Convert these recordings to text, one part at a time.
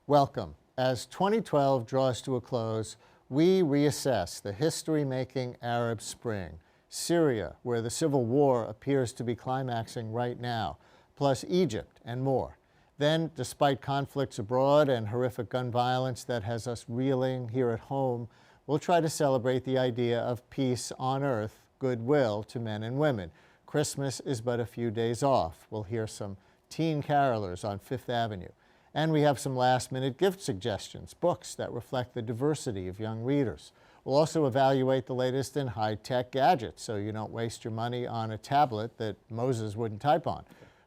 Welcome. As 2012 draws to a close, we reassess the history-making Arab Spring, Syria, where the civil war appears to be climaxing right now, plus Egypt and more. Then, despite conflicts abroad and horrific gun violence that has us reeling here at home, we'll try to celebrate the idea of peace on earth, goodwill to men and women. Christmas is but a few days off. We'll hear some teen carolers on Fifth Avenue. And we have some last-minute gift suggestions, books that reflect the diversity of young readers. We'll also evaluate the latest in high-tech gadgets so you don't waste your money on a tablet that Moses wouldn't type on.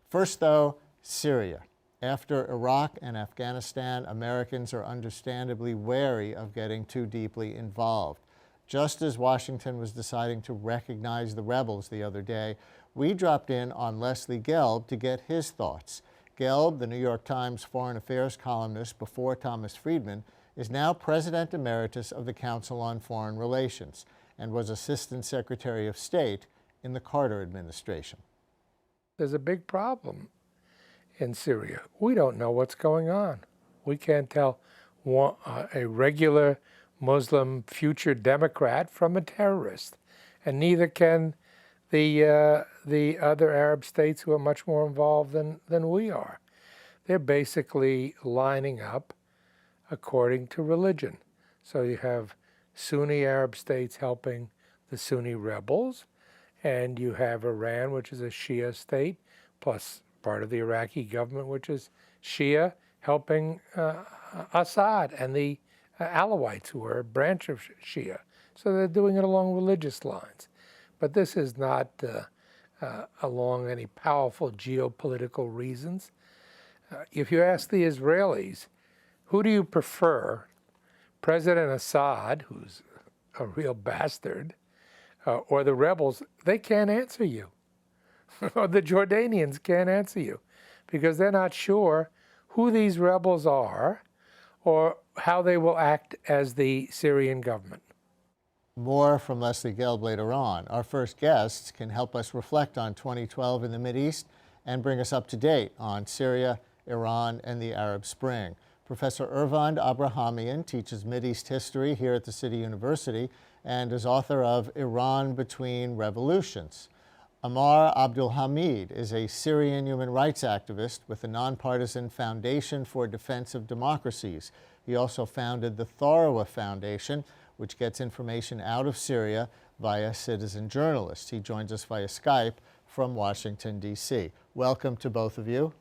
First, though, Syria. After Iraq and Afghanistan, Americans are understandably wary of getting too deeply involved. Just as Washington was deciding to recognize the rebels the other day, we dropped in on Leslie Gelb to get his thoughts. Gelb, the New York Times foreign affairs columnist before Thomas Friedman, is now President Emeritus of the Council on Foreign Relations and was Assistant Secretary of State in the Carter administration. There's a big problem in Syria. We don't know what's going on. We can't tell a regular Muslim future Democrat from a terrorist, and neither can the other Arab states who are much more involved than we are. They're basically lining up according to religion. So you have Sunni Arab states helping the Sunni rebels, and you have Iran, which is a Shia state, plus part of the Iraqi government, which is Shia, helping Assad and the Alawites, who are a branch of Shia. So they're doing it along religious lines. But this is not along any powerful geopolitical reasons. If you ask the Israelis, who do you prefer, President Assad, who's a real bastard, or the rebels, they can't answer you. Or the Jordanians can't answer you because they're not sure who these rebels are or how they will act as the Syrian government. More from Leslie Gelb later on. Our first guests can help us reflect on 2012 in the Mideast and bring us up to date on Syria, Iran, and the Arab Spring. Professor Ervand Abrahamian teaches Mideast history here at the City University and is author of Iran Between Revolutions. Ammar Abdulhamid is a Syrian human rights activist with the nonpartisan Foundation for Defense of Democracies. He also founded the Tharwa Foundation, which gets information out of Syria via citizen journalists. He joins us via Skype from Washington, D.C. Welcome to both of you.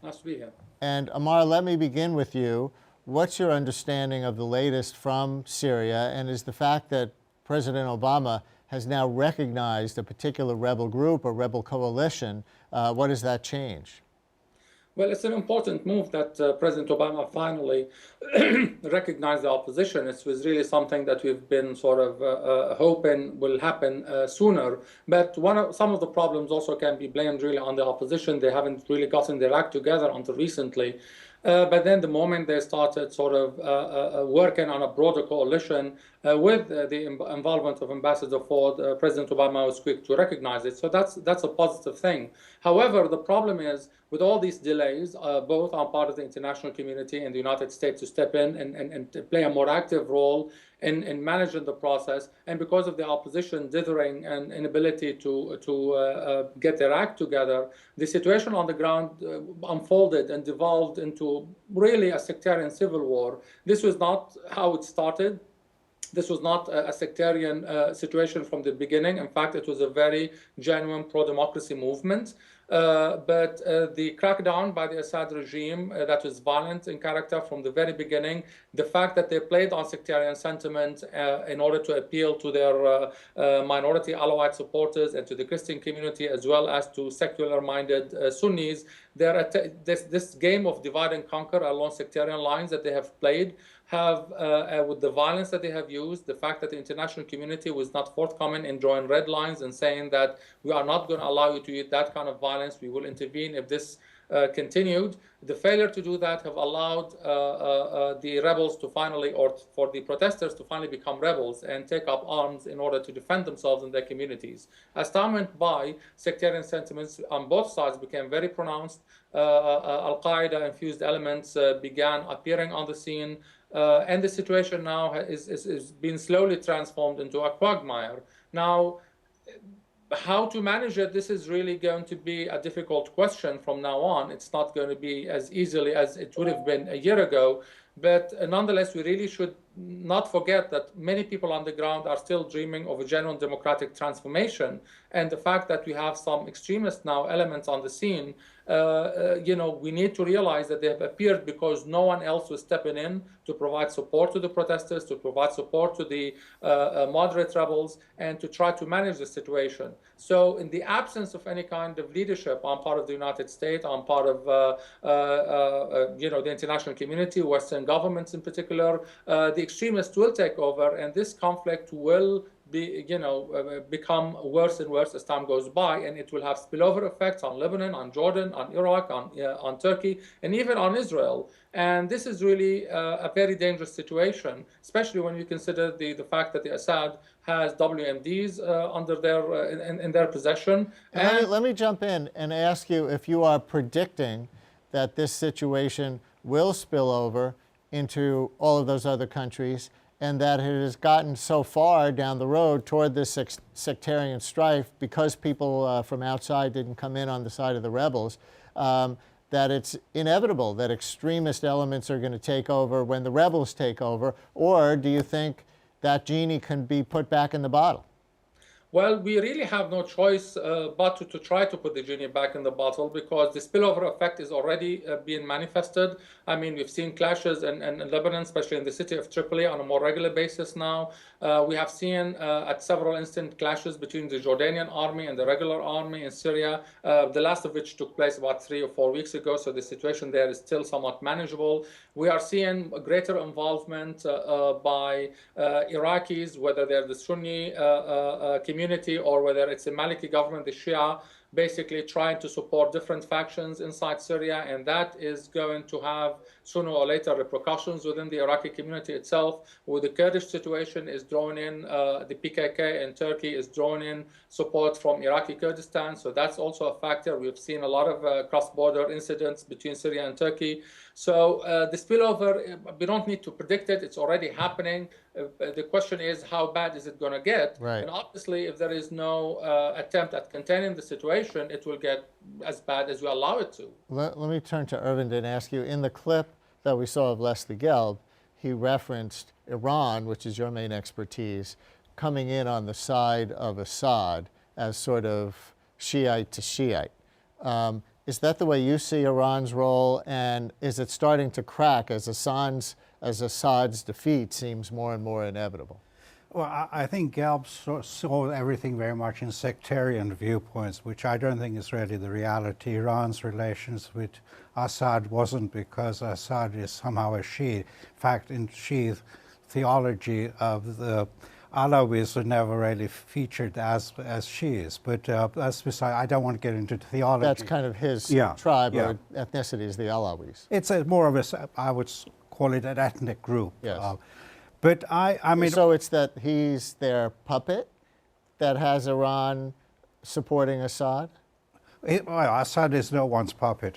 Nice to be here. And Ammar, let me begin with you. What's your understanding of the latest from Syria, and is the fact that President Obama has now recognized a particular rebel group or rebel coalition, what does that change? Well, it's an important move that President Obama finally recognized the opposition. It was really something that we've been sort of hoping will happen sooner. But some of the problems also can be blamed really on the opposition. They haven't really gotten their act together until recently. But then the moment they started sort of working on a broader coalition with the involvement of Ambassador Ford, President Obama was quick to recognize it. So that's a positive thing. However, the problem is with all these delays, both on part of the international community and the United States to step in and to play a more active role in managing the process, and because of the opposition dithering and inability to get their act together, the situation on the ground unfolded and devolved into really a sectarian civil war. This was not how it started. This was not a sectarian situation from the beginning. In fact, it was a very genuine pro-democracy movement. But the crackdown by the Assad regime that was violent in character from the very beginning, the fact that they played on sectarian sentiment in order to appeal to their minority Alawite supporters and to the Christian community, as well as to secular-minded Sunnis, this game of divide and conquer along sectarian lines that they have played with the violence that they have used, the fact that the international community was not forthcoming in drawing red lines and saying that we are not going to allow you to use that kind of violence, we will intervene if this continued. The failure to do that have allowed the rebels to finally, or for the protesters to finally become rebels and take up arms in order to defend themselves and their communities. As time went by, sectarian sentiments on both sides became very pronounced. Al-Qaeda infused elements began appearing on the scene, and the situation now is being slowly transformed into a quagmire. Now, how to manage it, this is really going to be a difficult question from now on. It's not going to be as easily as it would have been a year ago. But nonetheless, we really should not forget that many people on the ground are still dreaming of a genuine democratic transformation. And the fact that we have some extremist now elements on the scene, we need to realize that they have appeared because no one else was stepping in to provide support to the protesters, to provide support to the moderate rebels, and to try to manage the situation. So in the absence of any kind of leadership on part of the United States, on part of the international community, Western governments in particular, the extremists will take over, and this conflict will become worse and worse as time goes by, and it will have spillover effects on Lebanon, on Jordan, on Iraq, on Turkey, and even on Israel. And this is really a very dangerous situation, especially when you consider the fact that the Assad has WMDs under in their possession. And let me jump in and ask you if you are predicting that this situation will spill over into all of those other countries, and that it has gotten so far down the road toward this sectarian strife because people from outside didn't come in on the side of the rebels, that it's inevitable that extremist elements are going to take over when the rebels take over? Or do you think that genie can be put back in the bottle? Well, we really have no choice but to try to put the genie back in the bottle, because the spillover effect is already being manifested. I mean, we've seen clashes in Lebanon, especially in the city of Tripoli, on a more regular basis now. We have seen at several instances clashes between the Jordanian army and the regular army in Syria, the last of which took place about 3 or 4 weeks ago. So the situation there is still somewhat manageable. We are seeing a greater involvement by Iraqis, whether they're the Sunni community or whether it's the Maliki government, the Shia, basically trying to support different factions inside Syria, and that is going to have sooner or later repercussions within the Iraqi community itself. With the Kurdish situation is drawing in, the PKK in Turkey is drawing in support from Iraqi Kurdistan, so that's also a factor. We've seen a lot of cross-border incidents between Syria and Turkey. So the spillover, we don't need to predict it, it's already happening. The question is, how bad is it going to get? Right. And obviously, if there is no attempt at containing the situation, it will get as bad as we allow it to. Let me turn to Ervand and ask you, in the clip that we saw of Leslie Gelb, he referenced Iran, which is your main expertise, coming in on the side of Assad as sort of Shiite to Shiite. Is that the way you see Iran's role, and is it starting to crack as Assad's defeat seems more and more inevitable? Well, I think Gelb saw everything very much in sectarian viewpoints, which I don't think is really the reality. Iran's relations with Assad wasn't because Assad is somehow a Shiite. In fact, in Shiite theology of the Alawis are never really featured as Shias, but that's beside. I don't want to get into theology. That's kind of his tribe or ethnicity, is the Alawis. It's more of a, I would call it an ethnic group. Yes. But I mean... So it's that he's their puppet that has Iran supporting Assad? Well, Assad is no one's puppet.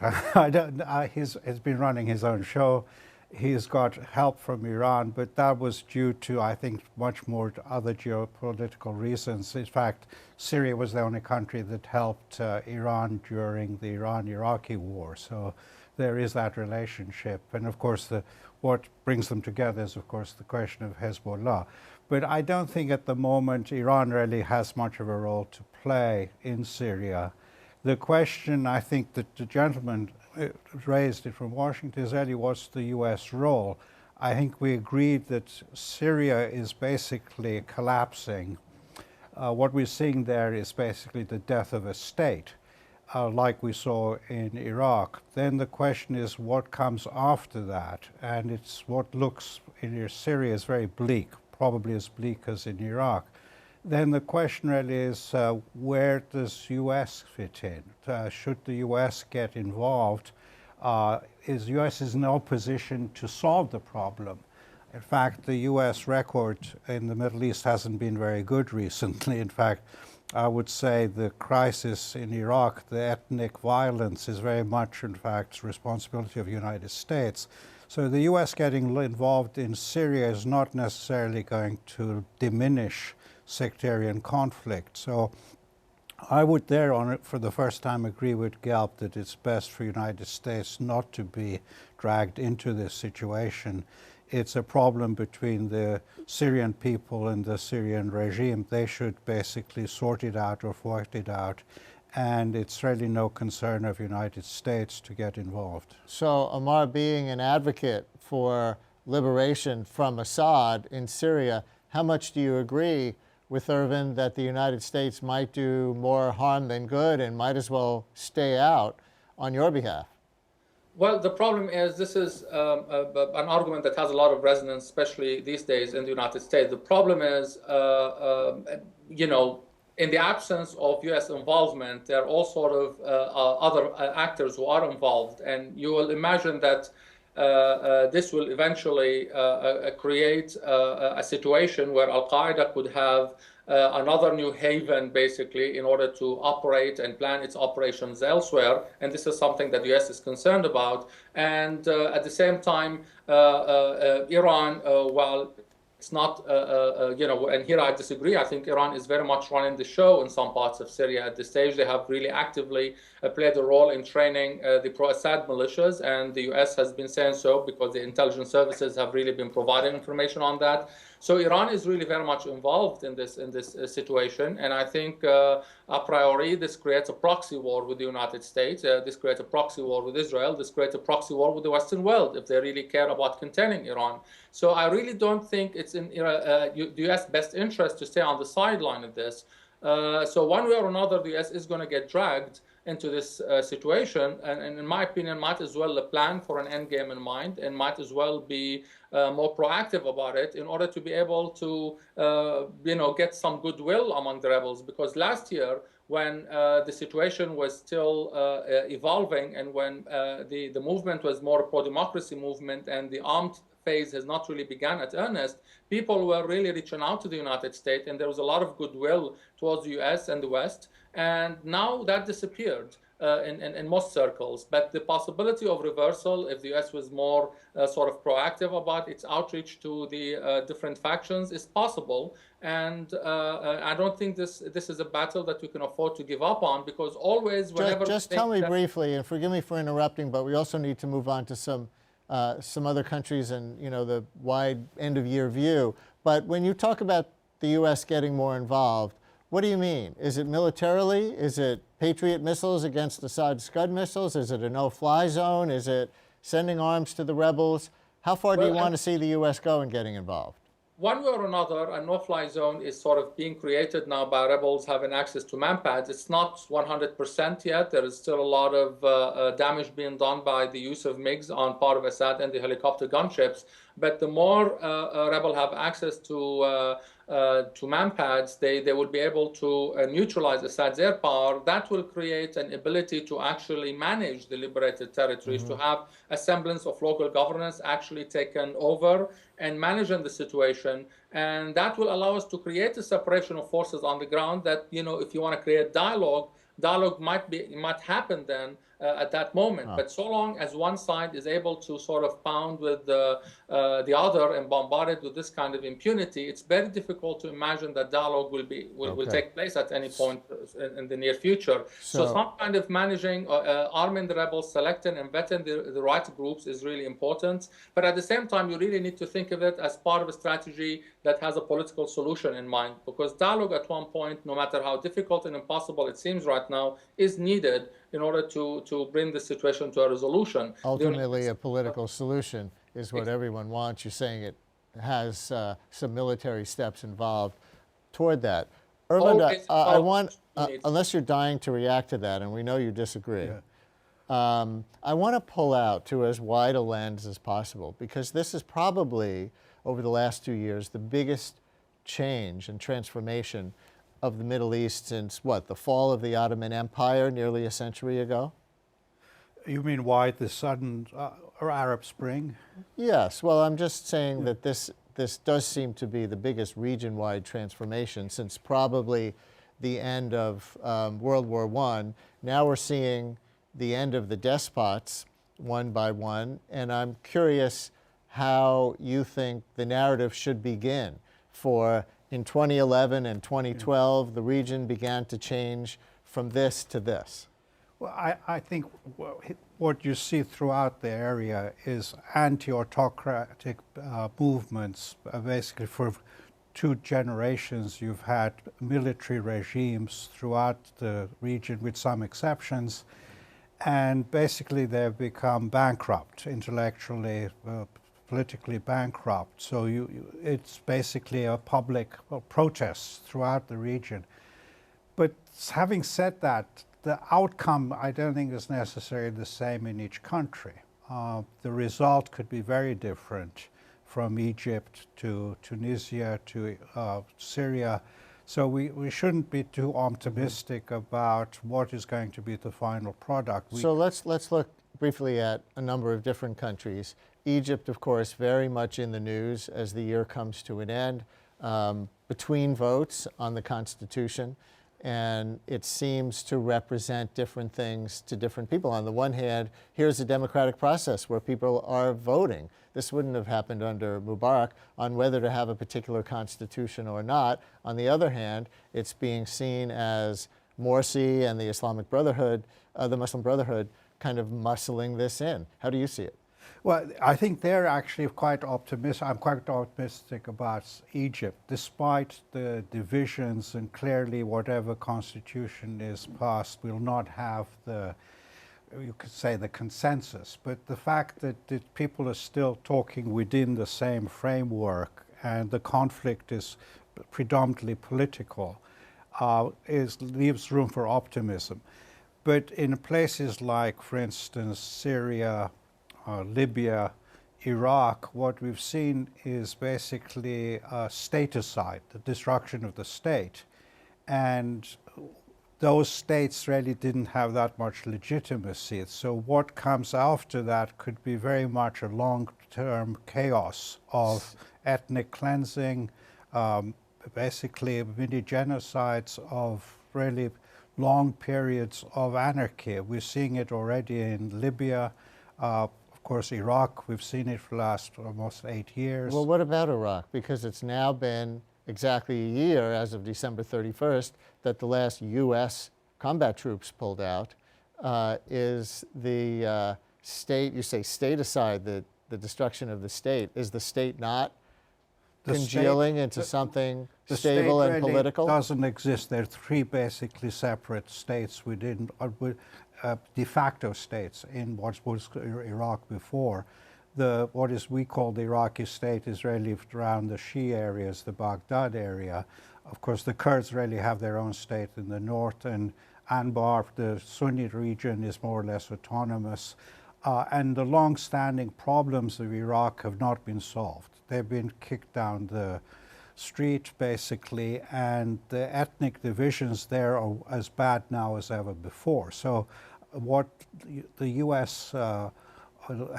He's been running his own show. He's got help from Iran, but that was due to, I think, much more to other geopolitical reasons. In fact, Syria was the only country that helped Iran during the Iran-Iraqi war. So there is that relationship. And of course, what brings them together is, of course, the question of Hezbollah. But I don't think at the moment Iran really has much of a role to play in Syria. The question, I think, that the gentleman raised it from Washington is really what's the U.S. role. I think we agreed that Syria is basically collapsing. What we're seeing there is basically the death of a state, like we saw in Iraq. Then the question is what comes after that, and it's what looks in Syria is very bleak, probably as bleak as in Iraq. then the question really is, where does U.S. fit in? Should the U.S. get involved? U.S. is in no position to solve the problem. In fact, the U.S. record in the Middle East hasn't been very good recently. In fact, I would say the crisis in Iraq, the ethnic violence, is very much, in fact, responsibility of the United States. So the U.S. getting involved in Syria is not necessarily going to diminish sectarian conflict. So I would for the first time, agree with Gelb that it's best for the United States not to be dragged into this situation. It's a problem between the Syrian people and the Syrian regime. They should basically sort it out or fight it out. And it's really no concern of the United States to get involved. So, Ammar, being an advocate for liberation from Assad in Syria, how much do you agree with Ervand that the United States might do more harm than good and might as well stay out on your behalf? Well, the problem is this is an argument that has a lot of resonance, especially these days in the United States. The problem is, in the absence of U.S. involvement, there are all sort of other actors who are involved. And you will imagine that this will eventually create a situation where Al-Qaeda could have another new haven, basically, in order to operate and plan its operations elsewhere. And this is something that the U.S. is concerned about. And at the same time, Iran, while it's not, and here I disagree. I think Iran is very much running the show in some parts of Syria at this stage. They have really actively played a role in training the pro-Assad militias, and the U.S. has been saying so because the intelligence services have really been providing information on that. So Iran is really very much involved in this situation, and I think a priori this creates a proxy war with the United States. This creates a proxy war with Israel. This creates a proxy war with the Western world if they really care about containing Iran. So I really don't think it's in the U.S. best interest to stay on the sideline of this. So one way or another, the U.S. is going to get dragged into this situation, and in my opinion, might as well plan for an end game in mind, and might as well be more proactive about it in order to be able to, get some goodwill among the rebels. Because last year, when the situation was still evolving, and when the movement was more a pro-democracy movement, and the armed phase has not really begun at earnest, people were really reaching out to the United States, and there was a lot of goodwill towards the U.S. and the West. And now that disappeared in most circles. But the possibility of reversal, if the U.S. was more sort of proactive about its outreach to the different factions, is possible. And I don't think this is a battle that we can afford to give up on, because always, whenever... Just tell me briefly, and forgive me for interrupting, but we also need to move on to some other countries and, the wide end-of-year view. But when you talk about the U.S. getting more involved, what do you mean? Is it militarily? Is it Patriot missiles against Assad Scud missiles? Is it a no-fly zone? Is it sending arms to the rebels? How far do you want to see the U.S. go in getting involved? One way or another, a no-fly zone is sort of being created now by rebels having access to manpads. It's not 100% yet. There is still a lot of damage being done by the use of MiGs on part of Assad and the helicopter gunships. But the more rebels have access to manpads, they will be able to neutralize Assad's air power. That will create an ability to actually manage the liberated territories, to have a semblance of local governance actually taken over and managing the situation. And that will allow us to create a separation of forces on the ground that, if you want to create dialogue might happen then at that moment. But so long as one side is able to sort of pound with the other and bombard it with this kind of impunity, it's very difficult to imagine that dialogue will take place at any point in the near future. So some kind of managing, arming the rebels, selecting and vetting the right groups is really important. But at the same time, you really need to think of it as part of a strategy that has a political solution in mind, because dialogue at one point, no matter how difficult and impossible it seems right now, is needed in order to bring the situation to a resolution. Ultimately, a political solution is what everyone wants. You're saying it has some military steps involved toward that. Ervand, I want, unless you're dying to react to that, and we know you disagree, I want to pull out to as wide a lens as possible, because this is probably, over the last 2 years, the biggest change and transformation of the Middle East since what, the fall of the Ottoman Empire nearly a century ago? You mean why the sudden Arab Spring? Yes. Well, I'm just saying that this does seem to be the biggest region-wide transformation since probably the end of World War I. Now we're seeing the end of the despots one by one, and I'm curious how you think the narrative should begin for in 2011 and 2012, the region began to change from this to this. Well, I think what you see throughout the area is anti-autocratic movements. Basically, for 2 generations, you've had military regimes throughout the region, with some exceptions, and basically they've become bankrupt, intellectually, politically bankrupt. So it's basically a public protest throughout the region. But having said that, the outcome I don't think is necessarily the same in each country. The result could be very different from Egypt to Tunisia to Syria. So we shouldn't be too optimistic about what is going to be the final product. So let's look briefly at a number of different countries. Egypt, of course, very much in the news as the year comes to an end, between votes on the Constitution, and it seems to represent different things to different people. On the one hand, here's a democratic process where people are voting. This wouldn't have happened under Mubarak on whether to have a particular constitution or not. On the other hand, it's being seen as Morsi and the Islamic Brotherhood, the Muslim Brotherhood, kind of muscling this in. How do you see it? Well, I think they're actually quite optimistic. I'm quite optimistic about Egypt, despite the divisions, and clearly whatever constitution is passed will not have the, you could say, the consensus. But the fact that people are still talking within the same framework and the conflict is predominantly political leaves room for optimism. But in places like, for instance, Syria, Libya, Iraq, what we've seen is basically staticide, the destruction of the state. And those states really didn't have that much legitimacy. So what comes after that could be very much a long-term chaos of ethnic cleansing, basically mini genocides, of really long periods of anarchy. We're seeing it already in Libya. Of course, Iraq, we've seen it for the last almost 8 years. Well, what about Iraq? Because it's now been exactly a year, as of December 31st, that the last U.S. combat troops pulled out. Is the state, you say state aside, the destruction of the state, is the state not congealing into something stable and political? The state really doesn't exist. There are 3 basically separate states within, de facto states in what was Iraq before. What we call the Iraqi state is really around the Shia areas, the Baghdad area. Of course, the Kurds really have their own state in the north, and Anbar, the Sunni region, is more or less autonomous. And the long-standing problems of Iraq have not been solved. They've been kicked down the street, basically, and the ethnic divisions there are as bad now as ever before. So what the U.S.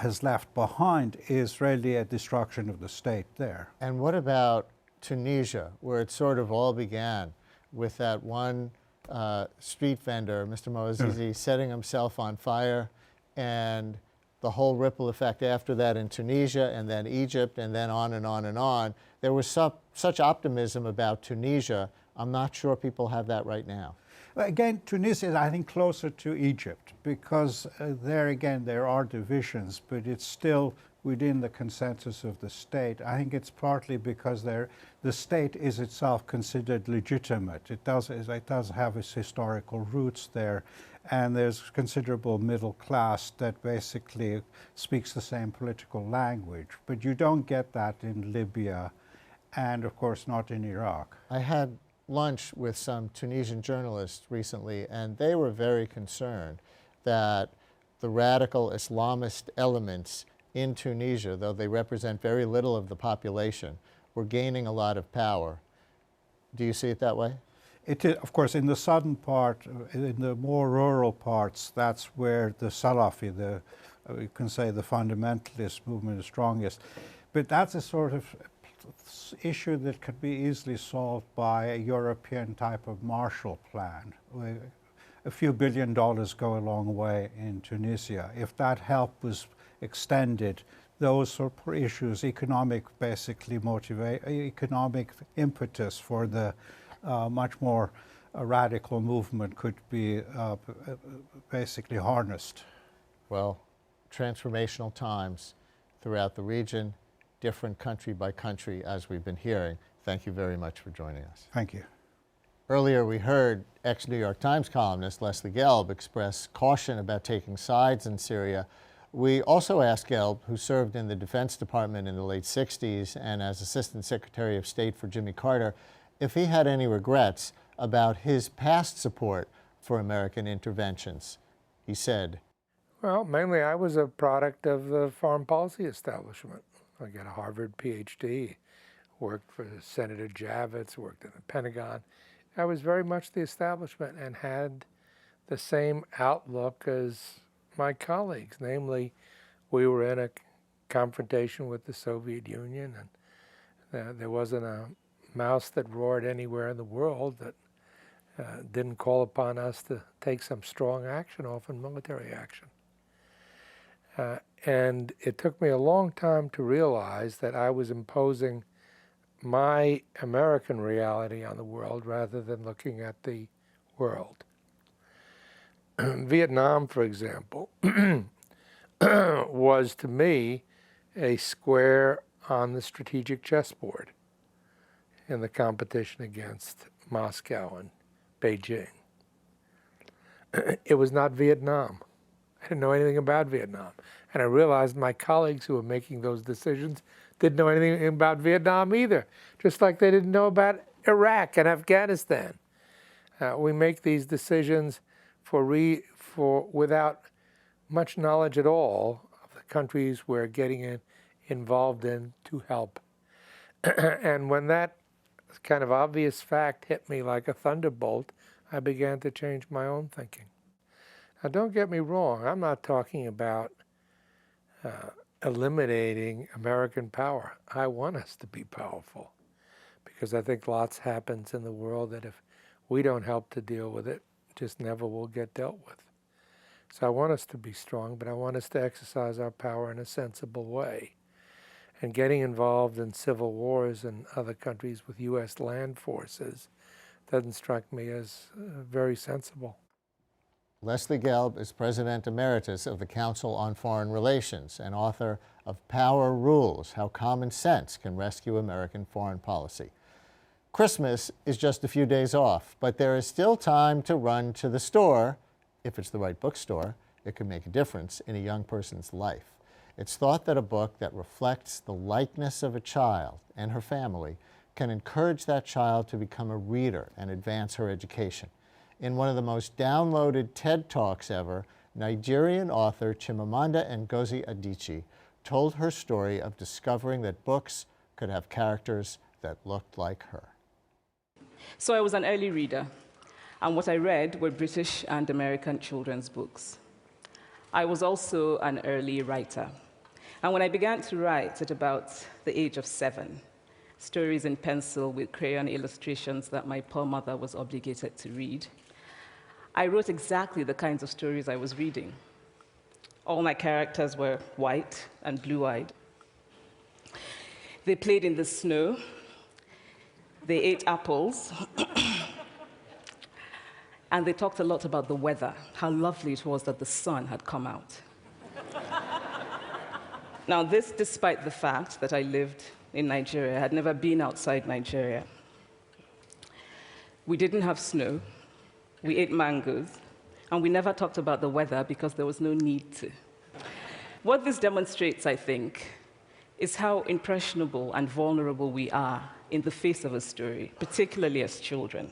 has left behind is really a destruction of the state there. And what about Tunisia, where it sort of all began with that one street vendor, Mr. Moazizi, setting himself on fire, and the whole ripple effect after that in Tunisia, and then Egypt, and then on and on and on. There was such optimism about Tunisia. I'm not sure people have that right now. Again, Tunisia is, I think, closer to Egypt, because there again there are divisions, but it's still within the consensus of the state. I think it's partly because the state is itself considered legitimate. It does have its historical roots there, and there's considerable middle class that basically speaks the same political language. But you don't get that in Libya, and of course not in Iraq. I had lunch with some Tunisian journalists recently, and they were very concerned that the radical Islamist elements in Tunisia, though they represent very little of the population, were gaining a lot of power. Do you see it that way? It is, of course, in the southern part, in the more rural parts, that's where the Salafi, you can say the fundamentalist movement is strongest. But that's a sort of issue that could be easily solved by a European type of Marshall Plan. A few $1 billion go a long way in Tunisia. If that help was extended, those sort of issues, economic impetus for the much more radical movement could be basically harnessed. Well, transformational times throughout the region, different country by country, as we've been hearing. Thank you very much for joining us. Thank you. Earlier, we heard ex-New York Times columnist Leslie Gelb express caution about taking sides in Syria. We also asked Gelb, who served in the Defense Department in the late 60s and as Assistant Secretary of State for Jimmy Carter, if he had any regrets about his past support for American interventions. He said, Well, mainly I was a product of the foreign policy establishment. I got a Harvard PhD, worked for Senator Javits, worked in the Pentagon. I was very much the establishment and had the same outlook as my colleagues. Namely, we were in a confrontation with the Soviet Union, and there wasn't a mouse that roared anywhere in the world that didn't call upon us to take some strong action, often military action. And it took me a long time to realize that I was imposing my American reality on the world rather than looking at the world. Vietnam, for example, was to me a square on the strategic chessboard in the competition against Moscow and Beijing. It was not Vietnam. I didn't know anything about Vietnam. And I realized my colleagues who were making those decisions didn't know anything about Vietnam either, just like they didn't know about Iraq and Afghanistan. We make these decisions without much knowledge at all of the countries we're getting involved in to help. And when that kind of obvious fact hit me like a thunderbolt, I began to change my own thinking. Now, don't get me wrong, I'm not talking about eliminating American power. I want us to be powerful because I think lots happens in the world that if we don't help to deal with it, just never will get dealt with. So I want us to be strong, but I want us to exercise our power in a sensible way. And getting involved in civil wars in other countries with U.S. land forces doesn't strike me as very sensible. Leslie Gelb is President Emeritus of the Council on Foreign Relations and author of Power Rules: How Common Sense Can Rescue American Foreign Policy. Christmas is just a few days off, but there is still time to run to the store. If it's the right bookstore, it can make a difference in a young person's life. It's thought that a book that reflects the likeness of a child and her family can encourage that child to become a reader and advance her education. In one of the most downloaded TED Talks ever, Nigerian author Chimamanda Ngozi Adichie told her story of discovering that books could have characters that looked like her. So I was an early reader, and what I read were British and American children's books. I was also an early writer. And when I began to write at about the age of 7, stories in pencil with crayon illustrations that my poor mother was obligated to read, I wrote exactly the kinds of stories I was reading. All my characters were white and blue-eyed. They played in the snow. They ate apples. And they talked a lot about the weather, how lovely it was that the sun had come out. Now, this despite the fact that I lived in Nigeria. I had never been outside Nigeria. We didn't have snow. We ate mangoes. And we never talked about the weather because there was no need to. What this demonstrates, I think, is how impressionable and vulnerable we are in the face of a story, particularly as children.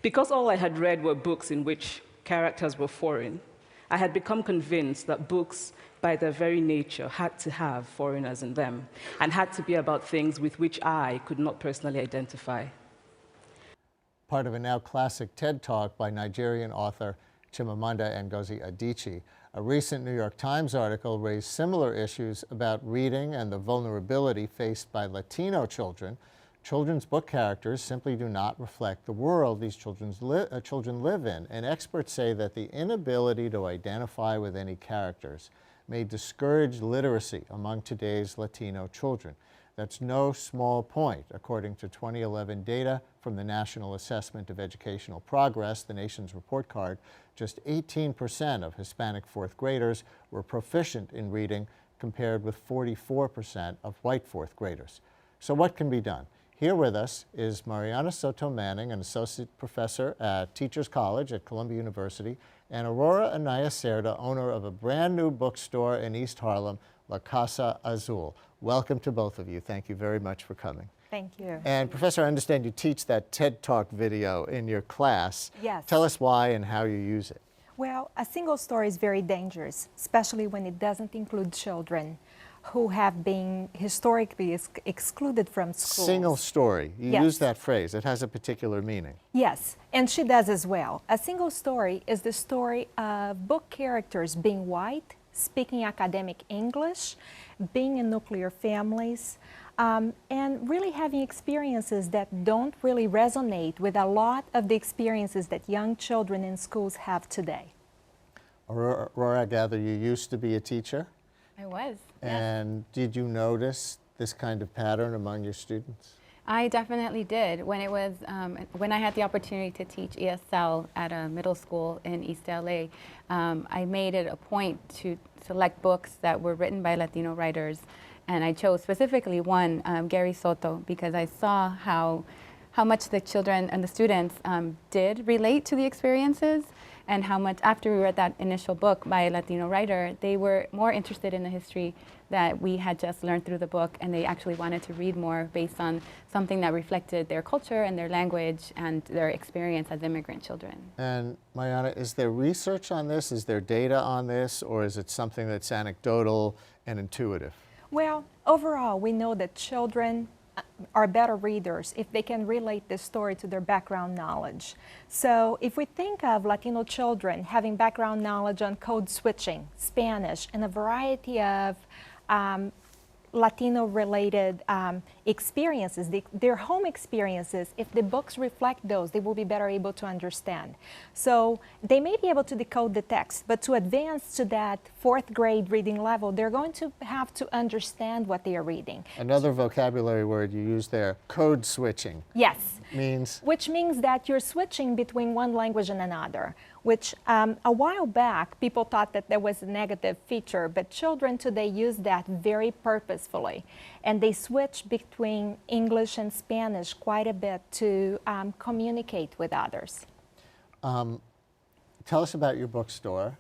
Because all I had read were books in which characters were foreign, I had become convinced that books by their very nature, had to have foreigners in them and had to be about things with which I could not personally identify. Part of a now classic TED Talk by Nigerian author Chimamanda Ngozi Adichie. A recent New York Times article raised similar issues about reading and the vulnerability faced by Latino children. Children's book characters simply do not reflect the world these children live in, and experts say that the inability to identify with any characters may discourage literacy among today's Latino children. That's no small point, according to 2011 data from the National Assessment of Educational Progress, the nation's report card. Just 18% of Hispanic fourth graders were proficient in reading, compared with 44% of white fourth graders. So what can be done? Here with us is Mariana Souto-Manning, an associate professor at Teachers College at Columbia University, and Aurora Anaya Cerda, owner of a brand new bookstore in East Harlem, La Casa Azul. Welcome to both of you. Thank you very much for coming. Thank you. And Professor, I understand you teach that TED Talk video in your class. Yes. Tell us why and how you use it. Well, a single story is very dangerous, especially when it doesn't include children who have been historically excluded from schools. Single story. You Yes. use that phrase. It has a particular meaning. Yes, and she does as well. A single story is the story of book characters being white, speaking academic English, being in nuclear families, and really having experiences that don't really resonate with a lot of the experiences that young children in schools have today. Aurora, I gather you used to be a teacher. I was, yes. And did you notice this kind of pattern among your students? I definitely did. When it was, when I had the opportunity to teach ESL at a middle school in East LA, I made it a point to select books that were written by Latino writers. And I chose specifically one, Gary Soto, because I saw how much the children and the students did relate to the experiences, and how much, after we read that initial book by a Latino writer, they were more interested in the history that we had just learned through the book, and they actually wanted to read more based on something that reflected their culture and their language and their experience as immigrant children. And Mariana, is there research on this? Is there data on this? Or is it something that's anecdotal and intuitive? Well, overall, we know that children are better readers if they can relate the story to their background knowledge. So if we think of Latino children having background knowledge on code switching, Spanish, and a variety of Latino-related experiences, their home experiences, if the books reflect those, they will be better able to understand. So they may be able to decode the text, but to advance to that fourth grade reading level, they're going to have to understand what they are reading. Another vocabulary word you use there, code switching. Yes. Means? Which means that you're switching between one language and another, which a while back people thought that there was a negative feature, but children today use that very purposefully. And they switch between English and Spanish quite a bit to communicate with others. Tell us about your bookstore,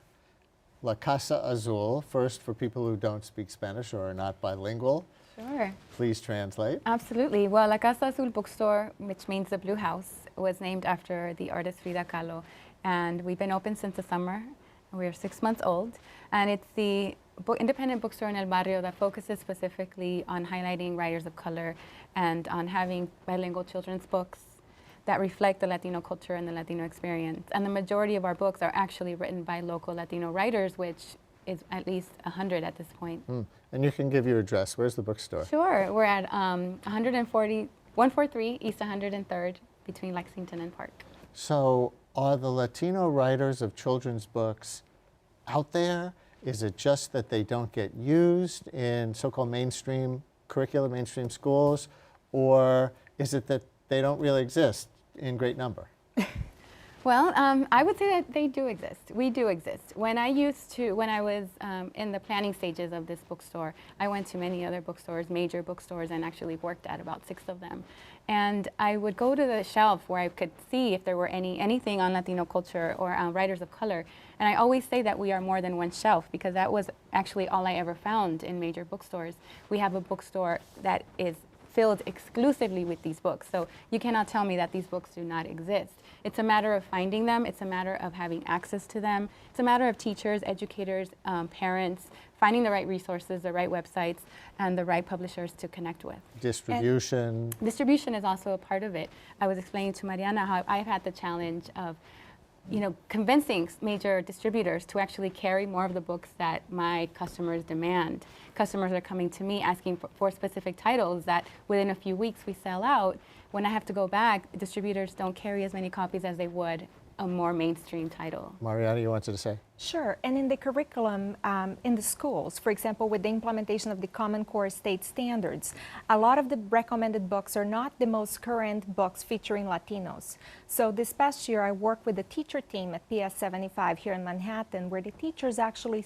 La Casa Azul, first for people who don't speak Spanish or are not bilingual. Sure. Please translate. Absolutely. Well, La Casa Azul bookstore, which means the Blue House, was named after the artist Frida Kahlo. And we've been open since the summer. We're 6 months old. And it's the independent bookstore in El Barrio that focuses specifically on highlighting writers of color and on having bilingual children's books that reflect the Latino culture and the Latino experience. And the majority of our books are actually written by local Latino writers, which is at least 100 at this point. And you can give your address. Where's the bookstore? Sure. We're at 143 East 103rd between Lexington and Park. So are the Latino writers of children's books out there? Is it just that they don't get used in so-called mainstream curriculum, mainstream schools? Or is it that they don't really exist in great number? Well, I would say that they do exist. We do exist. When I was in the planning stages of this bookstore, I went to many other bookstores, major bookstores, and actually worked at about 6 of them. And I would go to the shelf where I could see if there were anything on Latino culture or writers of color. And I always say that we are more than one shelf, because that was actually all I ever found in major bookstores. We have a bookstore that is filled exclusively with these books. So you cannot tell me that these books do not exist. It's a matter of finding them. It's a matter of having access to them. It's a matter of teachers, educators, parents, finding the right resources, the right websites, and the right publishers to connect with. Distribution. Distribution is also a part of it. I was explaining to Mariana how I've had the challenge of convincing major distributors to actually carry more of the books that my customers demand. Customers are coming to me asking for specific titles that within a few weeks we sell out. When I have to go back, distributors don't carry as many copies as they would a more mainstream title. Mariana, you wanted to say? Sure, and in the curriculum in the schools, for example, with the implementation of the Common Core state standards, a lot of the recommended books are not the most current books featuring Latinos. So this past year, I worked with the teacher team at PS 75 here in Manhattan, where the teachers actually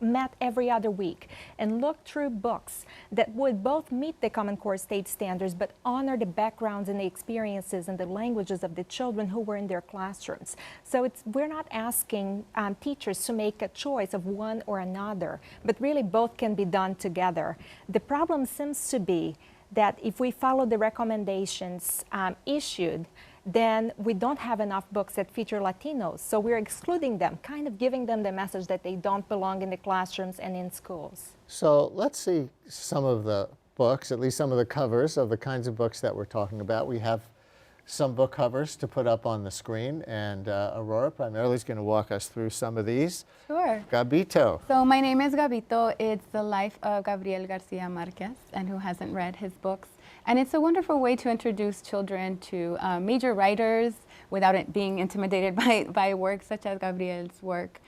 met every other week and looked through books that would both meet the Common Core state standards but honor the backgrounds and the experiences and the languages of the children who were in their classrooms. So we're not asking teachers to make a choice of one or another, but really both can be done together. The problem seems to be that if we follow the recommendations issued, then we don't have enough books that feature Latinos. So we're excluding them, kind of giving them the message that they don't belong in the classrooms and in schools. So let's see some of the books, at least some of the covers of the kinds of books that we're talking about. We have some book covers to put up on the screen, and Aurora primarily is going to walk us through some of these. Sure. Gabito. So my name is Gabito. It's the life of Gabriel Garcia Marquez, and who hasn't read his books. And it's a wonderful way to introduce children to major writers without it being intimidated by works such as Gabriel's work.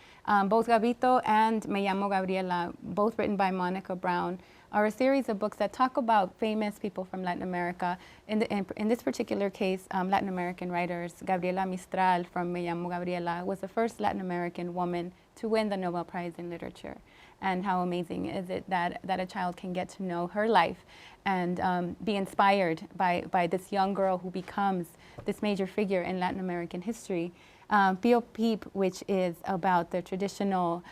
Both Gabito and Me Llamo Gabriela, both written by Monica Brown, are a series of books that talk about famous people from Latin America. In this particular case, Latin American writers. Gabriela Mistral from Me Llamo Gabriela was the first Latin American woman to win the Nobel Prize in Literature. And how amazing is it that a child can get to know her life and be inspired by this young girl who becomes this major figure in Latin American history. Pio Peep, which is about the traditional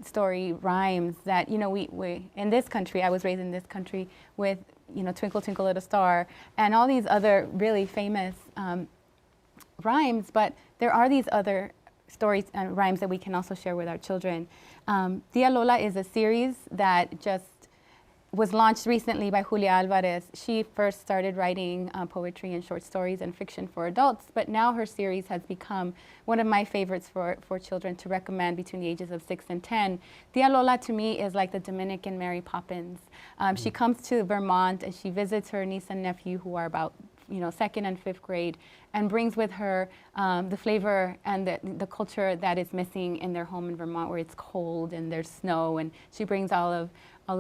story rhymes that, we in this country, I was raised in this country with, Twinkle Twinkle Little Star and all these other really famous rhymes, but there are these other stories and rhymes that we can also share with our children. Tia Lola is a series that just was launched recently by Julia Alvarez. She first started writing poetry and short stories and fiction for adults, but now her series has become one of my favorites for children to recommend between the ages of 6 and 10. Tia Lola to me is like the Dominican Mary Poppins. She comes to Vermont and she visits her niece and nephew who are about 2nd and 5th grade, and brings with her the flavor and the culture that is missing in their home in Vermont, where it's cold and there's snow, and she brings all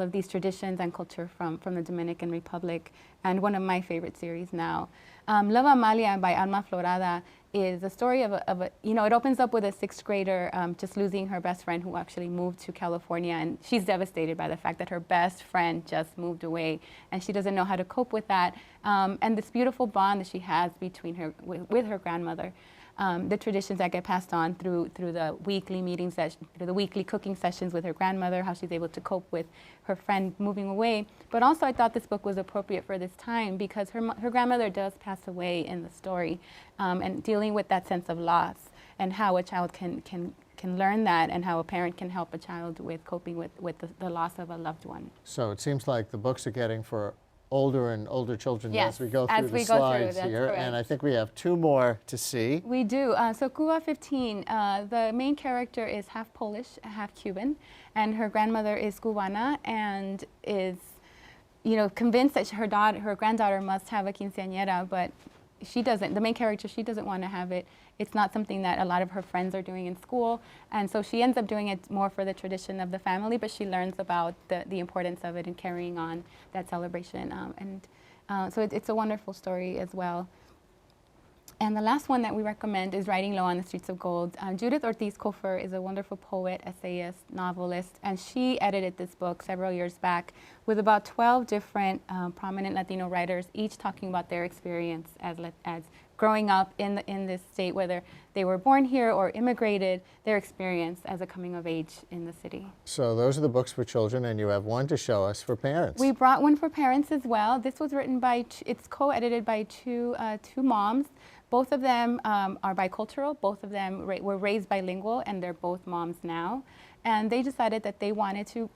of these traditions and culture from the Dominican Republic, and one of my favorite series now. Love Amalia by Alma Florada is a story of it opens up with a 6th grader just losing her best friend who actually moved to California, and she's devastated by the fact that her best friend just moved away, and she doesn't know how to cope with that. And this beautiful bond that she has between her with her grandmother. The traditions that get passed on through the weekly meetings, through the weekly cooking sessions with her grandmother, how she's able to cope with her friend moving away. But also I thought this book was appropriate for this time because her grandmother does pass away in the story, and dealing with that sense of loss and how a child can learn that, and how a parent can help a child with coping with the loss of a loved one. So it seems like the books are getting for older and older children as we go through the that's slides here. correct. And I think we have 2 more to see. We do. So Cuba 15, the main character is half Polish, half Cuban, and her grandmother is Cubana and is, convinced that her granddaughter must have a quinceañera, but she doesn't. The main character, she doesn't want to have it. It's not something that a lot of her friends are doing in school, and so she ends up doing it more for the tradition of the family, but she learns about the importance of it and carrying on that celebration. So it's a wonderful story as well. And the last one that we recommend is Writing Low on the Streets of Gold. Judith Ortiz-Cofer is a wonderful poet, essayist, novelist, and she edited this book several years back with about 12 different prominent Latino writers, each talking about their experience as growing up in this state, whether they were born here or immigrated, their experience as a coming of age in the city. So those are the books for children, and you have one to show us for parents. We brought one for parents as well. This was written by, it's co-edited by two moms. Both of them are bicultural. Both of them were raised bilingual, and they're both moms now. And they decided that they wanted to,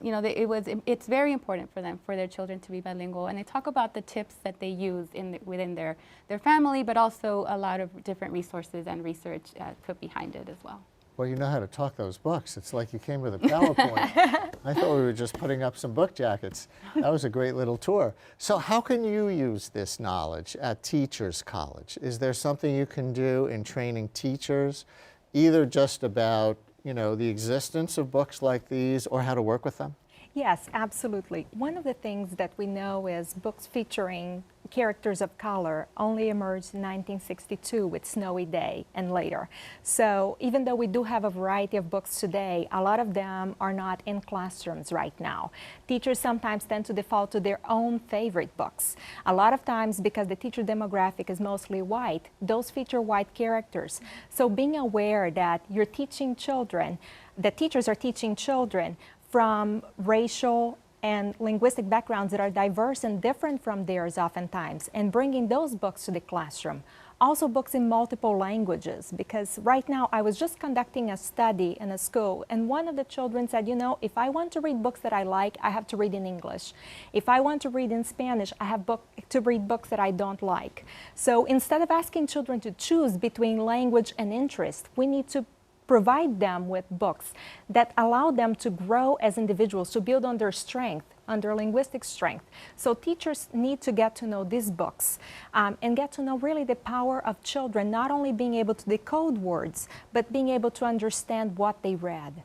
it's very important for them, for their children to be bilingual. And they talk about the tips that they use within their family, but also a lot of different resources and research put behind it as well. Well, you know how to talk those books. It's like you came with a PowerPoint. I thought we were just putting up some book jackets. That was a great little tour. So how can you use this knowledge at Teachers College? Is there something you can do in training teachers, either just about the existence of books like these or how to work with them? Yes, absolutely. One of the things that we know is books featuring characters of color only emerged in 1962 with Snowy Day and later. So even though we do have a variety of books today, a lot of them are not in classrooms right now. Teachers sometimes tend to default to their own favorite books. A lot of times, because the teacher demographic is mostly white, those feature white characters. So being aware that you're teaching children, that teachers are teaching children from racial and linguistic backgrounds that are diverse and different from theirs oftentimes, and bringing those books to the classroom. Also books in multiple languages, because right now I was just conducting a study in a school, and one of the children said, if I want to read books that I like, I have to read in English. If I want to read in Spanish, I have to read books that I don't like. So instead of asking children to choose between language and interest, we need to provide them with books that allow them to grow as individuals, to build on their strength, on their linguistic strength. So teachers need to get to know these books and get to know really the power of children, not only being able to decode words, but being able to understand what they read.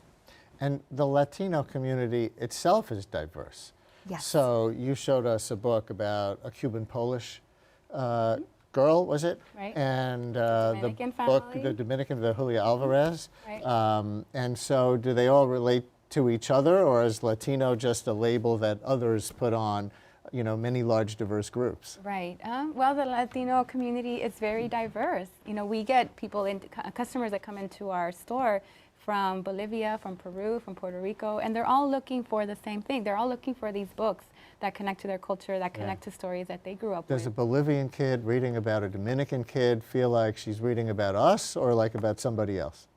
And the Latino community itself is diverse. Yes. So you showed us a book about a Cuban-Polish girl, was it? Right. And Dominican the book, family. the Dominican, the Julia Alvarez. Right. And so do they all relate to each other, or is Latino just a label that others put on, many large diverse groups? Right. Well, the Latino community is very diverse. We get customers that come into our store from Bolivia, from Peru, from Puerto Rico, and they're all looking for the same thing. They're all looking for these books that connect to their culture, that connect to stories that they grew up with. Does a Bolivian kid reading about a Dominican kid feel like she's reading about us or like about somebody else?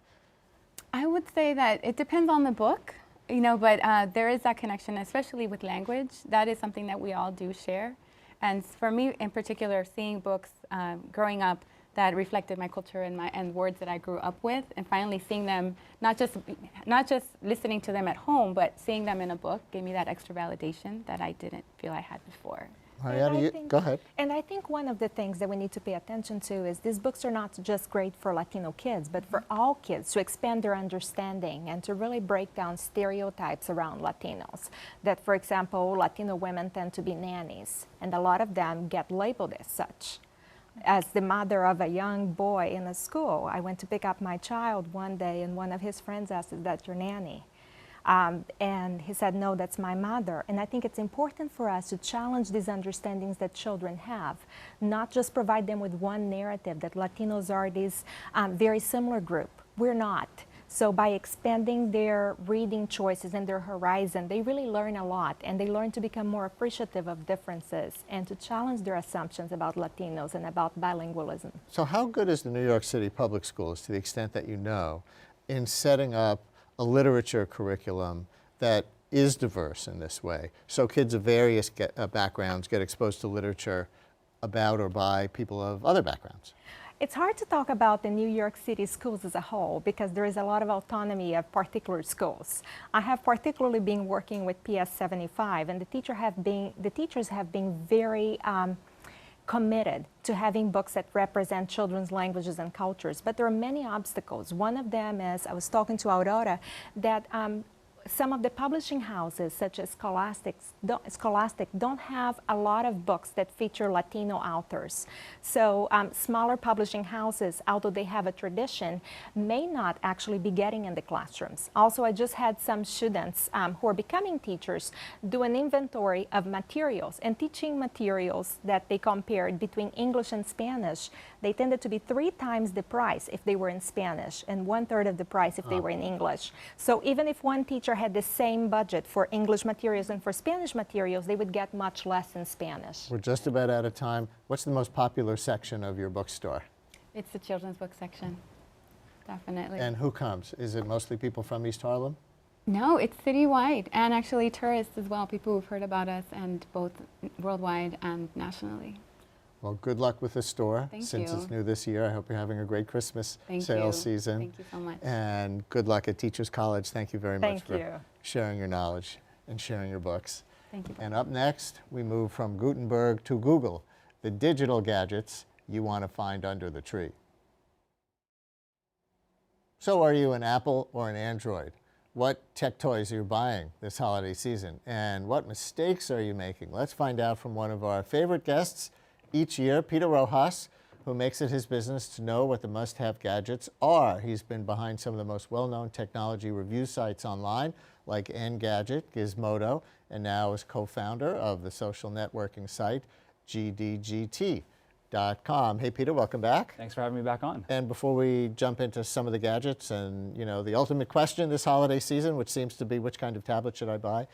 I would say that it depends on the book, but there is that connection, especially with language. That is something that we all do share. And for me in particular, seeing books growing up that reflected my culture and words that I grew up with, and finally seeing them, not just listening to them at home, but seeing them in a book gave me that extra validation that I didn't feel I had before. Mariana, go ahead. And I think one of the things that we need to pay attention to is these books are not just great for Latino kids, but for all kids, to expand their understanding and to really break down stereotypes around Latinos. That, for example, Latino women tend to be nannies, and a lot of them get labeled as such. As the mother of a young boy in a school, I went to pick up my child one day, and one of his friends asked, "Is that your nanny?" And he said, "No, that's my mother." And I think it's important for us to challenge these understandings that children have, not just provide them with one narrative that Latinos are this very similar group. We're not. So by expanding their reading choices and their horizon, they really learn a lot, and they learn to become more appreciative of differences and to challenge their assumptions about Latinos and about bilingualism. So how good is the New York City Public Schools, to the extent that you know, in setting up a literature curriculum that is diverse in this way, so kids of various backgrounds get exposed to literature about or by people of other backgrounds? It's hard to talk about the New York City schools as a whole because there is a lot of autonomy of particular schools. I have particularly been working with PS 75, and the teachers have been very committed to having books that represent children's languages and cultures, but there are many obstacles. One of them is, I was talking to Aurora, that some of the publishing houses, such as Scholastic, don't have a lot of books that feature Latino authors. So smaller publishing houses, although they have a tradition, may not actually be getting in the classrooms. Also, I just had some students who are becoming teachers do an inventory of materials and teaching materials that they compared between English and Spanish. They tended to be 3 times the price if they were in Spanish and 1/3 of the price if they were in English. So even if one teacher had the same budget for English materials and for Spanish materials, they would get much less in Spanish. We're just about out of time. What's the most popular section of your bookstore? It's the children's book section, definitely. And who comes? Is it mostly people from East Harlem? No, it's citywide, and actually tourists as well, people who've heard about us, and both worldwide and nationally. Well, good luck with the store. Thank Since you. it's new this year, I hope you're having a great Christmas Thank sales you. season. Thank you so much. And good luck at Teachers College. Thank you very much Thank for you. sharing your knowledge and sharing your books. Thank you. And up next, we move from Gutenberg to Google, the digital gadgets you want to find under the tree. So are you an Apple or an Android? What tech toys are you buying this holiday season? And what mistakes are you making? Let's find out from one of our favorite guests each year, Peter Rojas, who makes it his business to know what the must-have gadgets are. He's been behind some of the most well-known technology review sites online, like Engadget, Gizmodo, and now is co-founder of the social networking site GDGT.com. Hey, Peter, welcome back. Thanks for having me back on. And before we jump into some of the gadgets and, the ultimate question this holiday season, which seems to be which kind of tablet should I buy,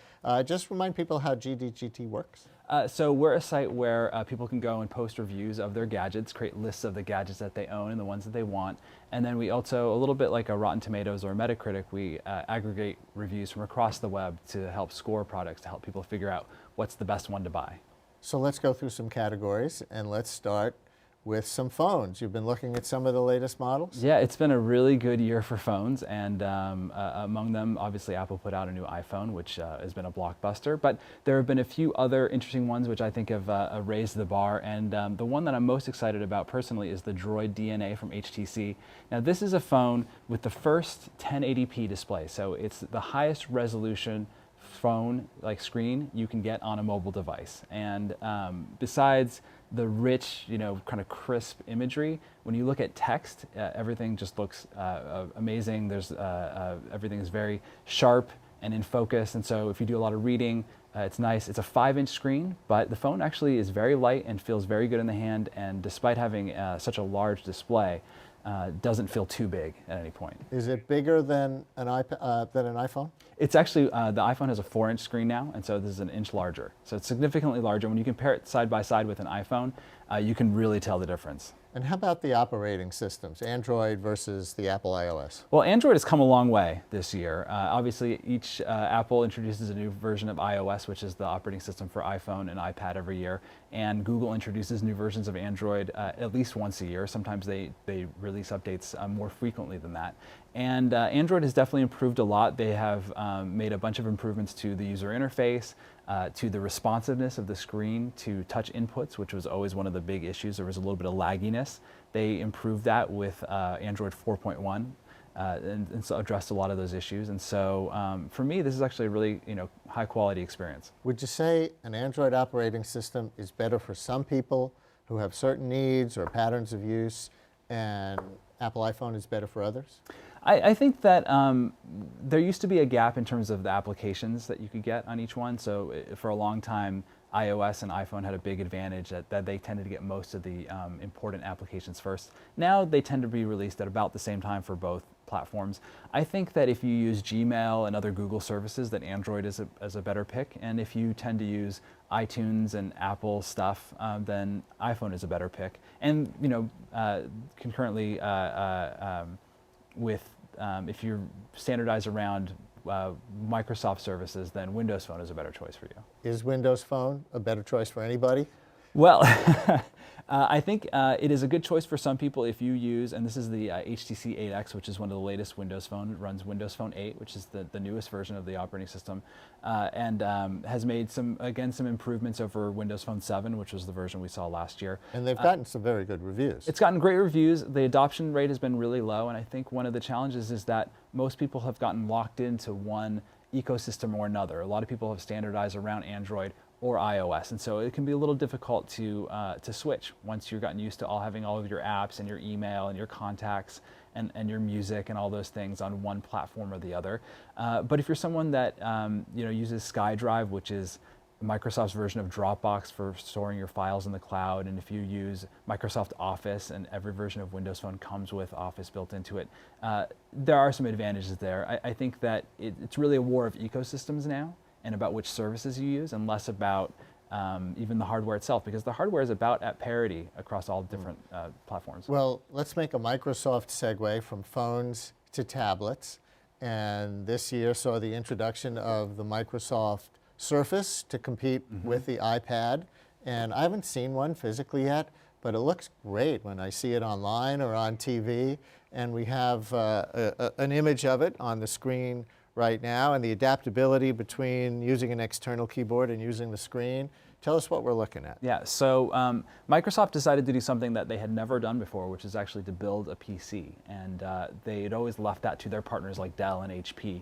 just remind people how GDGT works. So we're a site where people can go and post reviews of their gadgets, create lists of the gadgets that they own and the ones that they want. And then we also, a little bit like a Rotten Tomatoes or a Metacritic, we aggregate reviews from across the web to help score products, to help people figure out what's the best one to buy. So let's go through some categories, and let's start with some phones. You've been looking at some of the latest models? Yeah, it's been a really good year for phones, and among them, obviously, Apple put out a new iPhone, which has been a blockbuster. But there have been a few other interesting ones which I think have raised the bar, and the one that I'm most excited about personally is the Droid DNA from HTC. Now, this is a phone with the first 1080p display, so it's the highest resolution phone like screen you can get on a mobile device. And besides the rich, kind of crisp imagery, when you look at text, everything just looks amazing. There's everything is very sharp and in focus, and so if you do a lot of reading, it's nice. It's a 5-inch screen, but the phone actually is very light and feels very good in the hand, and despite having such a large display, doesn't feel too big at any point. Is it bigger than an iPhone? It's actually, the iPhone has a 4-inch screen now, and so this is an inch larger. So it's significantly larger. When you compare it side by side with an iPhone, you can really tell the difference. And how about the operating systems, Android versus the Apple iOS? Well, Android has come a long way this year. Obviously, each Apple introduces a new version of iOS, which is the operating system for iPhone and iPad every year. And Google introduces new versions of Android at least once a year. Sometimes they release updates more frequently than that. And Android has definitely improved a lot. They have made a bunch of improvements to the user interface, to the responsiveness of the screen, to touch inputs, which was always one of the big issues. There was a little bit of lagginess. They improved that with Android 4.1 and so addressed a lot of those issues. And so for me, this is actually a really high quality experience. Would you say an Android operating system is better for some people who have certain needs or patterns of use, and Apple iPhone is better for others? I think that there used to be a gap in terms of the applications that you could get on each one. So for a long time, iOS and iPhone had a big advantage that they tended to get most of the important applications first. Now they tend to be released at about the same time for both platforms. I think that if you use Gmail and other Google services, that Android is a better pick. And if you tend to use iTunes and Apple stuff, then iPhone is a better pick. And concurrently if you're standardized around Microsoft services, then Windows Phone is a better choice for you. Is Windows Phone a better choice for anybody? Well, I think it is a good choice for some people if you use, and this is the HTC 8X, which is one of the latest Windows Phone. It runs Windows Phone 8, which is the newest version of the operating system, and has made some improvements over Windows Phone 7, which was the version we saw last year. And they've gotten some very good reviews. It's gotten great reviews. The adoption rate has been really low, and I think one of the challenges is that most people have gotten locked into one ecosystem or another. A lot of people have standardized around Android or iOS, and so it can be a little difficult to switch once you've gotten used to having all of your apps and your email and your contacts and your music and all those things on one platform or the other. But if you're someone that uses SkyDrive, which is Microsoft's version of Dropbox for storing your files in the cloud, and if you use Microsoft Office, and every version of Windows Phone comes with Office built into it, there are some advantages there. I think that it's really a war of ecosystems now, and about which services you use, and less about even the hardware itself, because the hardware is about at parity across all different platforms. Well, let's make a Microsoft segue from phones to tablets. And this year saw the introduction of the Microsoft Surface to compete with the iPad. And I haven't seen one physically yet, but it looks great when I see it online or on TV. And we have an image of it on the screen right now, and the adaptability between using an external keyboard and using the screen. Tell us what we're looking at. Yeah, so Microsoft decided to do something that they had never done before, which is actually to build a PC. And they had always left that to their partners like Dell and HP.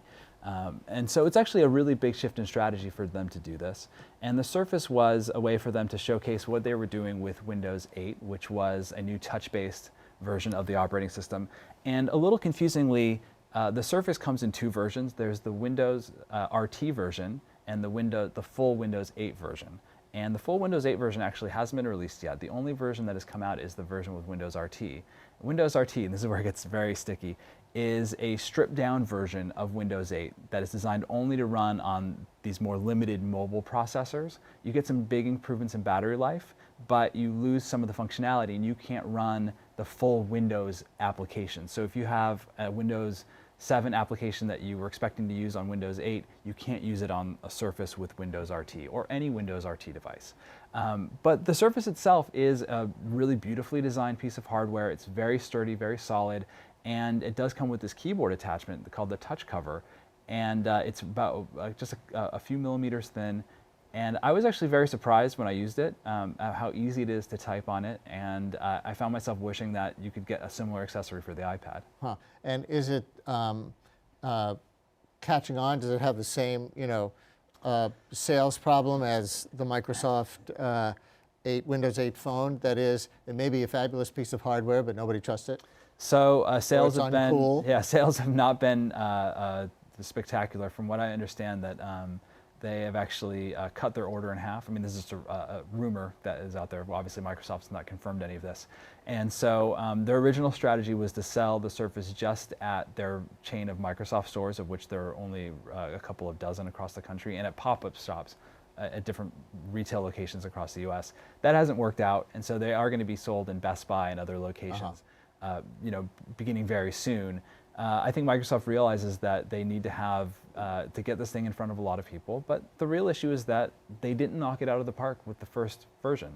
And so it's actually a really big shift in strategy for them to do this. And the Surface was a way for them to showcase what they were doing with Windows 8, which was a new touch-based version of the operating system. And a little confusingly, the Surface comes in two versions. There's the Windows RT version and the full Windows 8 version. And the full Windows 8 version actually hasn't been released yet. The only version that has come out is the version with Windows RT. Windows RT, and this is where it gets very sticky, is a stripped-down version of Windows 8 that is designed only to run on these more limited mobile processors. You get some big improvements in battery life, but you lose some of the functionality, and you can't run the full Windows application. So if you have a Windows 7 application that you were expecting to use on Windows 8, you can't use it on a Surface with Windows RT or any Windows RT device. But the Surface itself is a really beautifully designed piece of hardware. It's very sturdy, very solid, and it does come with this keyboard attachment called the touch cover, and it's about just a few millimeters thin. And I was actually very surprised when I used it, at how easy it is to type on it, and I found myself wishing that you could get a similar accessory for the iPad. Huh. And is it catching on? Does it have the same, sales problem as the Microsoft Windows 8 phone? That is, it may be a fabulous piece of hardware, but nobody trusts it. So sales have been, uncool. Sales have not been spectacular. From what I understand, that they have actually cut their order in half. I mean, this is a rumor that is out there. Well, obviously, Microsoft's not confirmed any of this. And so their original strategy was to sell the Surface just at their chain of Microsoft stores, of which there are only a couple of dozen across the country, and at pop-up shops at different retail locations across the U.S. That hasn't worked out, and so they are going to be sold in Best Buy and other locations, beginning very soon. I think Microsoft realizes that they need to have to get this thing in front of a lot of people, but the real issue is that they didn't knock it out of the park with the first version.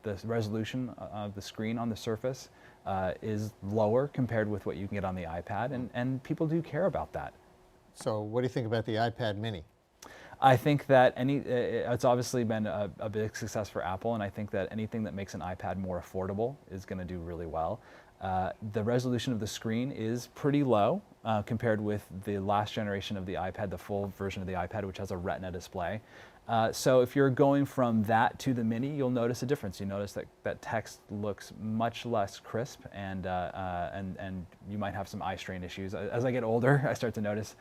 The resolution of the screen on the Surface is lower compared with what you can get on the iPad, and people do care about that. So what do you think about the iPad mini? I think that it's obviously been a big success for Apple, and I think that anything that makes an iPad more affordable is going to do really well. The resolution of the screen is pretty low compared with the last generation of the iPad, the full version of the iPad, which has a Retina display. So if you're going from that to the Mini, you'll notice a difference. You notice that text looks much less crisp, and you might have some eye strain issues. As I get older, I start to notice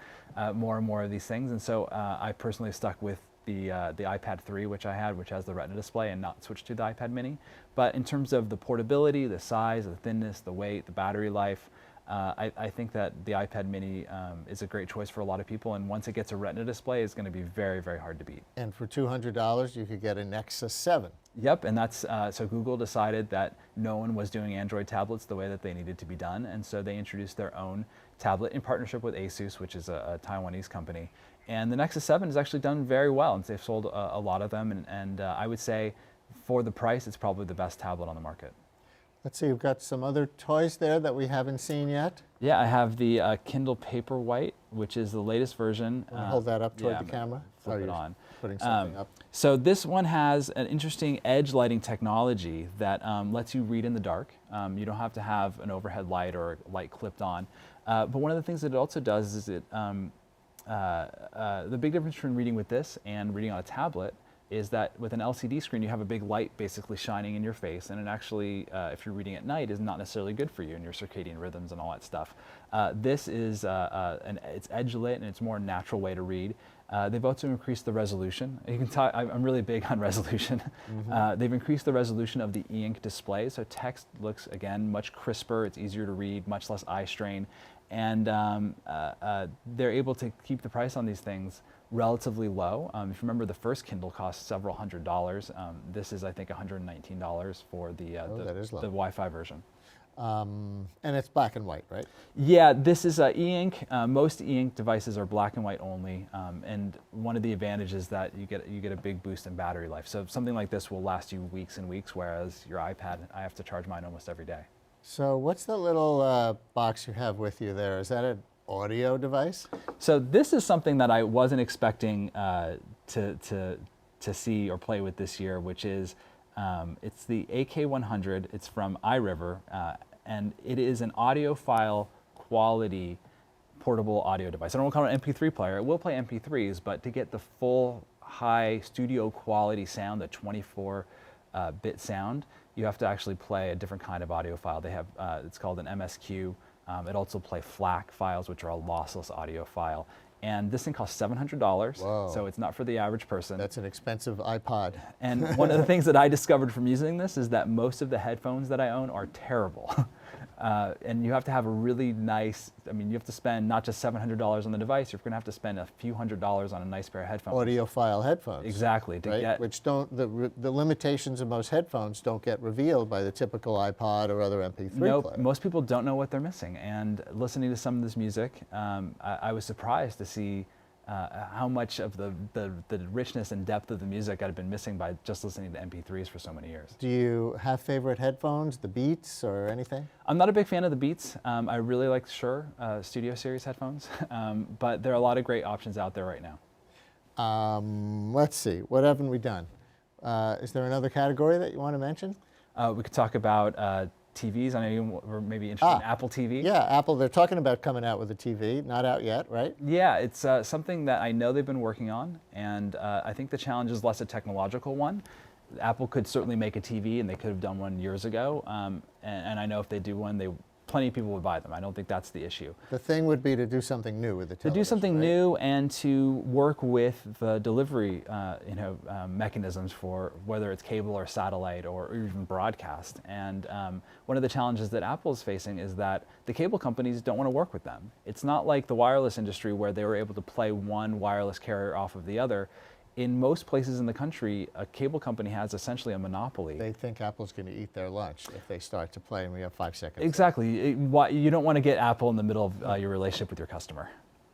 more and more of these things, and so I personally stuck with the iPad 3, which has the Retina display, and not switched to the iPad Mini. But in terms of the portability, the size, the thinness, the weight, the battery life, I think that the iPad Mini is a great choice for a lot of people, and once it gets a Retina display, it's going to be very, very hard to beat. And for $200, you could get a Nexus 7. Yep, and that's so Google decided that no one was doing Android tablets the way that they needed to be done, and so they introduced their own tablet in partnership with Asus, which is a Taiwanese company. And the Nexus 7 has actually done very well, and they've sold a lot of them, and I would say for the price, it's probably the best tablet on the market. Let's see, we've got some other toys there that we haven't seen yet. Yeah, I have the Kindle Paperwhite, which is the latest version. Hold that up toward the camera. Flip it on. Putting something up. So this one has an interesting edge lighting technology that lets you read in the dark. You don't have to have an overhead light or a light clipped on. But one of the things that it also does is it the big difference between reading with this and reading on a tablet is that with an LCD screen, you have a big light basically shining in your face, and it actually, if you're reading at night, is not necessarily good for you and your circadian rhythms and all that stuff. This is, it's edge lit and it's a more natural way to read. They've also increased the resolution. You can tell I'm really big on resolution. They've increased the resolution of the e-ink display, so text looks, again, much crisper. It's easier to read, much less eye strain. And they're able to keep the price on these things relatively low. If you remember, the first Kindle cost several $100s. This is, I think, $119 for the Wi-Fi version. And it's black and white, right? Yeah, this is e-ink. Most e-ink devices are black and white only, and one of the advantages is that you get a big boost in battery life. So something like this will last you weeks and weeks, whereas your iPad, I have to charge mine almost every day. So what's the little box you have with you there? Is that an audio device? So this is something that I wasn't expecting to see or play with this year, which is it's the AK100. It's from iRiver, and it is an audiophile quality portable audio device. I don't want to call it an MP3 player. It will play MP3s, but to get the full high studio quality sound, the 24-bit sound, you have to actually play a different kind of audio file. They have, it's called an MSQ. It also play FLAC files, which are a lossless audio file. And this thing costs $700, so it's not for the average person. That's an expensive iPod. And one of the things that I discovered from using this is that most of the headphones that I own are terrible. And you have to have a really nice, I mean, you have to spend not just $700 on the device, you're going to have to spend a few $100s on a nice pair of headphones. Audiophile headphones. Exactly. Right? Which don't, the limitations of most headphones don't get revealed by the typical iPod or other MP3 player. Most people don't know what they're missing. And listening to some of this music, I was surprised to see how much of the richness and depth of the music I'd been missing by just listening to MP3s for so many years. Do you have favorite headphones, the Beats or anything? I'm not a big fan of the Beats. I really like Shure Studio Series headphones, but there are a lot of great options out there right now. Let's see, what haven't we done? Is there another category that you want to mention? We could talk about TVs. I know you were maybe interested in Apple TV. Yeah, Apple, they're talking about coming out with a TV, not out yet, right? Yeah, it's something that I know they've been working on, and I think the challenge is less a technological one. Apple could certainly make a TV, and they could have done one years ago, and I know if they do one, plenty of people would buy them. I don't think that's the issue. The thing would be to do something new with the television. To do something new and to work with the delivery mechanisms for whether it's cable or satellite or even broadcast. And one of the challenges that Apple is facing is that the cable companies don't want to work with them. It's not like the wireless industry where they were able to play one wireless carrier off of the other. In most places in the country, a cable company has essentially a monopoly. They think Apple's going to eat their lunch if they start to play, and we have 5 seconds. Exactly. You don't want to get Apple in the middle of your relationship with your customer.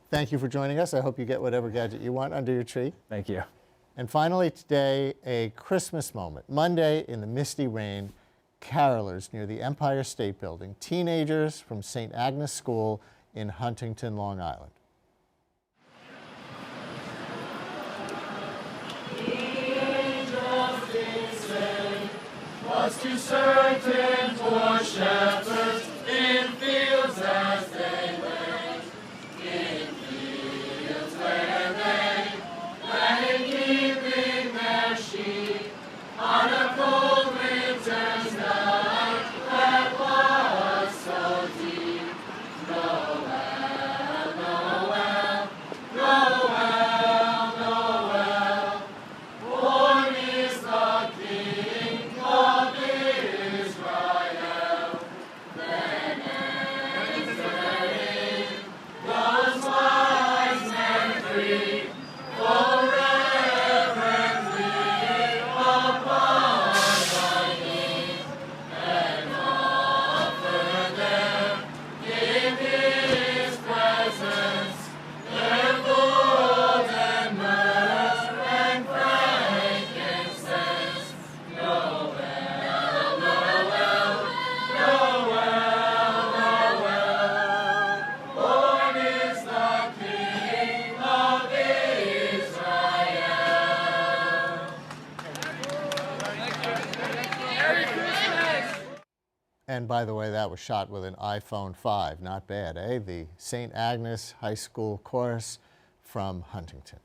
Thank you for joining us. I hope you get whatever gadget you want under your tree. Thank you. And finally today, a Christmas moment. Monday in the misty rain, carolers near the Empire State Building, teenagers from St. Agnes School in Huntington, Long Island. Was too certain for shepherds in fields as they went, in fields where they lay keeping their sheep on a cold winter's night that was so deep. Noel, Noel, Noel, Noel, born is the King of Israel. Then entering those wise men three, full reverently upon thy knee, and offer them in his presence their gold and myrrh and frankincense. Noel, Noel, Noel, Noel, born is the King of Israel. And by the way, that was shot with an iPhone 5. Not bad, eh? The St. Agnes High School chorus from Huntington.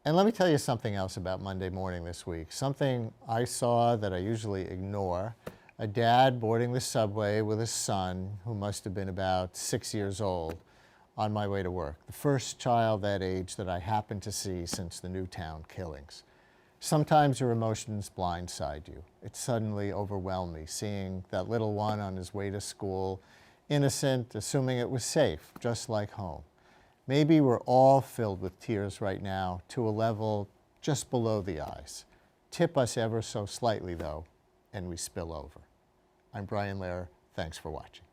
And let me tell you something else about Monday morning this week, something I saw that I usually ignore. A dad boarding the subway with his son, who must have been about 6 years old, on my way to work. The first child that age that I happened to see since the Newtown killings. Sometimes your emotions blindside you. It suddenly overwhelmed me, seeing that little one on his way to school, innocent, assuming it was safe, just like home. Maybe we're all filled with tears right now to a level just below the eyes. Tip us ever so slightly, though, and we spill over. I'm Brian Lehrer. Thanks for watching.